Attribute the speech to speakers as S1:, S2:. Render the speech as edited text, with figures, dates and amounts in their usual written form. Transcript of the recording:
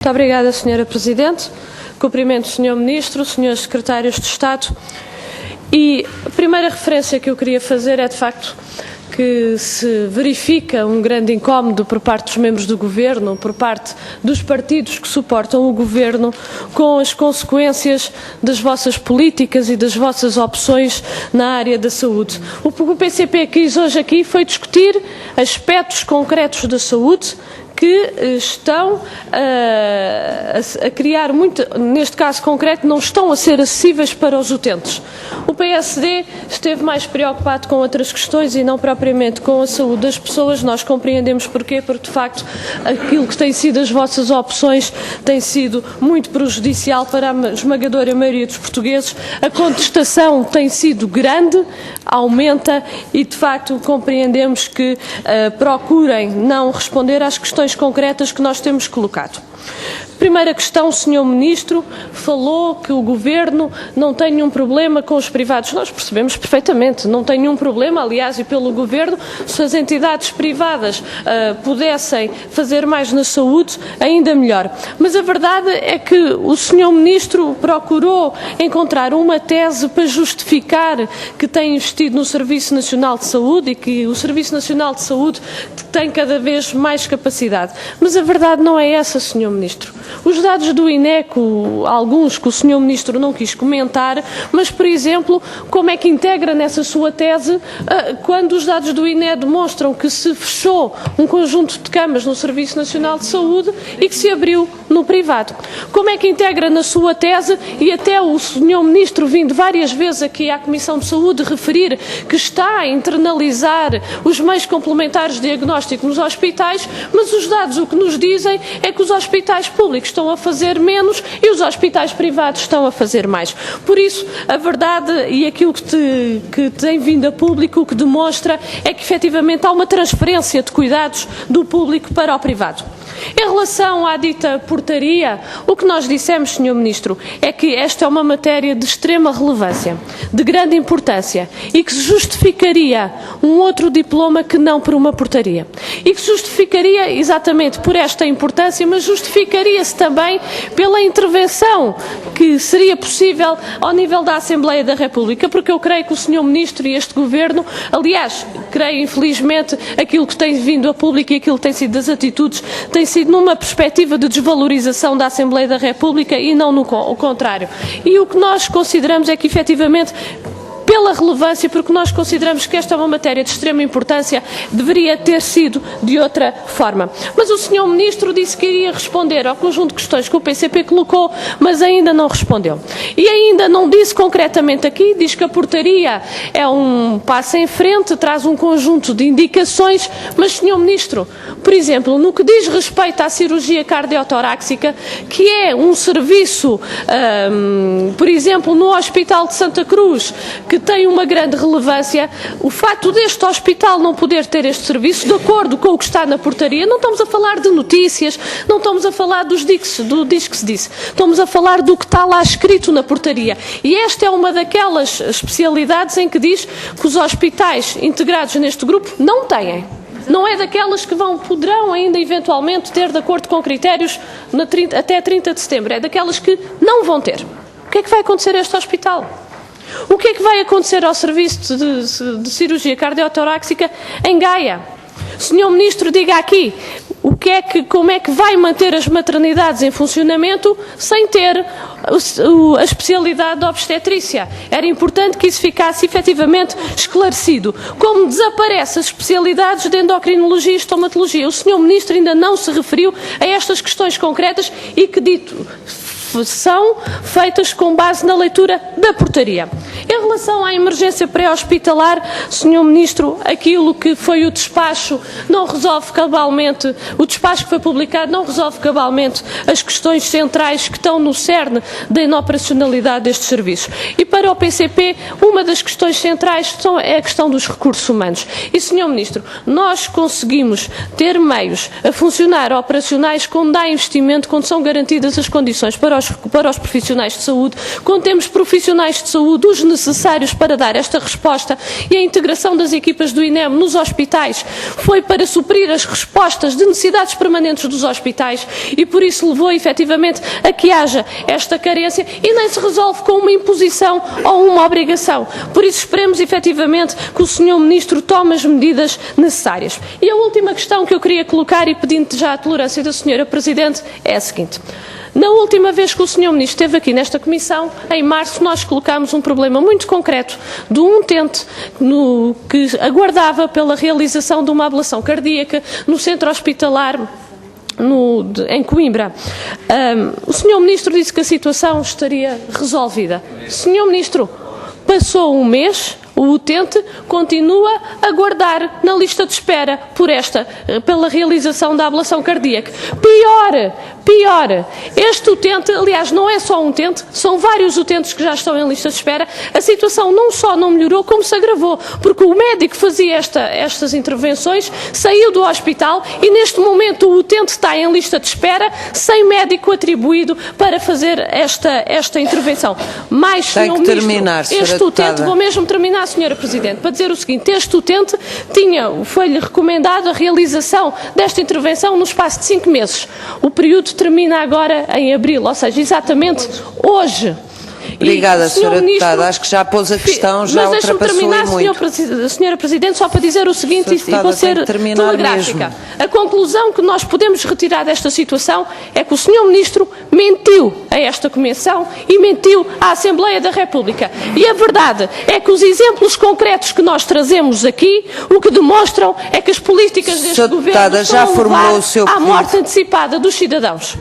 S1: Muito obrigada, Sra. Presidente. Cumprimento o Sr. Ministro, Srs. Secretários de Estado. E a primeira referência que eu queria fazer é, de facto, que se verifica um grande incómodo por parte dos membros do Governo, por parte dos partidos que suportam o Governo, com as consequências das vossas políticas e das vossas opções na área da saúde. O que o PCP quis hoje aqui foi discutir aspectos concretos da saúde que estão a criar neste caso concreto, não estão a ser acessíveis para os utentes. O PSD esteve mais preocupado com outras questões e não propriamente com a saúde das pessoas. Nós compreendemos porquê, porque de facto aquilo que tem sido as vossas opções tem sido muito prejudicial para a esmagadora maioria dos portugueses. A contestação tem sido grande, aumenta e de facto compreendemos que procurem não responder às questões concretas que nós temos colocado. Primeira questão, o Sr. Ministro falou que o Governo não tem nenhum problema com os privados. Nós percebemos perfeitamente, não tem nenhum problema, aliás, e pelo Governo, se as entidades privadas pudessem fazer mais na saúde, ainda melhor. Mas a verdade é que o Sr. Ministro procurou encontrar uma tese para justificar que tem investido no Serviço Nacional de Saúde e que o Serviço Nacional de Saúde tem cada vez mais capacidade. Mas a verdade não é essa, Sr. Ministro. Os dados do INEC, alguns que o Sr. Ministro não quis comentar, mas, por exemplo, como é que integra nessa sua tese quando os dados do INEC demonstram que se fechou um conjunto de camas no Serviço Nacional de Saúde e que se abriu no privado? Como é que integra na sua tese, e até o Sr. Ministro vindo várias vezes aqui à Comissão de Saúde referir que está a internalizar os meios complementares de diagnóstico nos hospitais, mas os dados o que nos dizem é que os hospitais públicos estão a fazer menos e os hospitais privados estão a fazer mais. Por isso, a verdade e aquilo que tem vindo a público, o que demonstra é que efetivamente há uma transferência de cuidados do público para o privado. Em relação à dita portaria, o que nós dissemos, Sr. Ministro, é que esta é uma matéria de extrema relevância, de grande importância e que se justificaria um outro diploma que não por uma portaria. E que se justificaria exatamente por esta importância, mas justificaria-se também pela intervenção que seria possível ao nível da Assembleia da República, porque eu creio que o Sr. Ministro e este Governo, aliás, creio infelizmente aquilo que tem vindo a público e aquilo que tem sido das atitudes, tem sido numa perspectiva de desvalorização da Assembleia da República e não no contrário. E o que nós consideramos é que, efetivamente, pela relevância, porque nós consideramos que esta é uma matéria de extrema importância, deveria ter sido de outra forma. Mas o Sr. Ministro disse que iria responder ao conjunto de questões que o PCP colocou, mas ainda não respondeu. E ainda não disse concretamente aqui, diz que a portaria é um passo em frente, traz um conjunto de indicações, mas, Sr. Ministro, por exemplo, no que diz respeito à cirurgia cardiotorácica, que é um serviço, por exemplo, no Hospital de Santa Cruz, que tem uma grande relevância, o facto deste hospital não poder ter este serviço, de acordo com o que está na portaria, não estamos a falar de notícias, não estamos a falar do diz que se disse, estamos a falar do que está lá escrito na portaria. E esta é uma daquelas especialidades em que diz que os hospitais integrados neste grupo não têm. Não é daquelas que poderão ainda eventualmente ter, de acordo com critérios, até 30 de setembro, é daquelas que não vão ter. O que é que vai acontecer a este hospital? O que é que vai acontecer ao serviço de cirurgia cardiotorácica em Gaia? Sr. Ministro, diga aqui como é que vai manter as maternidades em funcionamento sem ter a especialidade de obstetrícia. Era importante que isso ficasse efetivamente esclarecido. Como desaparecem as especialidades de endocrinologia e estomatologia. O Sr. Ministro ainda não se referiu a estas questões concretas e que dito são feitas com base na leitura da portaria. Em relação à emergência pré-hospitalar, Sr. Ministro, aquilo que foi o despacho não resolve cabalmente, o despacho que foi publicado não resolve cabalmente as questões centrais que estão no cerne da inoperacionalidade destes serviços. E para o PCP, uma das questões centrais é a questão dos recursos humanos. E, Sr. Ministro, nós conseguimos ter meios a funcionar operacionais quando há investimento, quando são garantidas as condições para para os profissionais de saúde, quando temos profissionais de saúde, os necessários para dar esta resposta, e a integração das equipas do INEM nos hospitais foi para suprir as respostas de necessidades permanentes dos hospitais e por isso levou efetivamente a que haja esta carência e nem se resolve com uma imposição ou uma obrigação. Por isso esperemos efetivamente que o Sr. Ministro tome as medidas necessárias. E a última questão que eu queria colocar, e pedindo já a tolerância da Sra. Presidente, é a seguinte. Na última vez que o Sr. Ministro esteve aqui nesta Comissão, em março, nós colocámos um problema muito concreto de um utente que aguardava pela realização de uma ablação cardíaca no centro hospitalar em Coimbra. O Sr. Ministro disse que a situação estaria resolvida. Sr. Ministro, passou um mês, o utente continua a aguardar na lista de espera pela realização da ablação cardíaca. Pior, este utente, aliás, não é só um utente, são vários utentes que já estão em lista de espera. A situação não só não melhorou, como se agravou, porque o médico que fazia estas intervenções saiu do hospital e neste momento o utente está em lista de espera sem médico atribuído para fazer esta intervenção. Mas, Sr. Ministro, este utente, vou mesmo terminar, Sra. Presidente, para dizer o seguinte, este utente foi-lhe recomendado a realização desta intervenção no espaço de 5 meses. O período termina agora em abril, ou seja, exatamente hoje.
S2: Obrigada, Sra. Deputada. Acho que já pôs a questão, já ultrapassou e muito.
S1: Sra. Presidente, só para dizer o seguinte, e vou ser telegráfica. A conclusão que nós podemos retirar desta situação é que o Sr. Ministro mentiu a esta Comissão e mentiu à Assembleia da República. E a verdade é que os exemplos concretos que nós trazemos aqui, o que demonstram é que as políticas deste Governo estão a levar à morte antecipada dos cidadãos.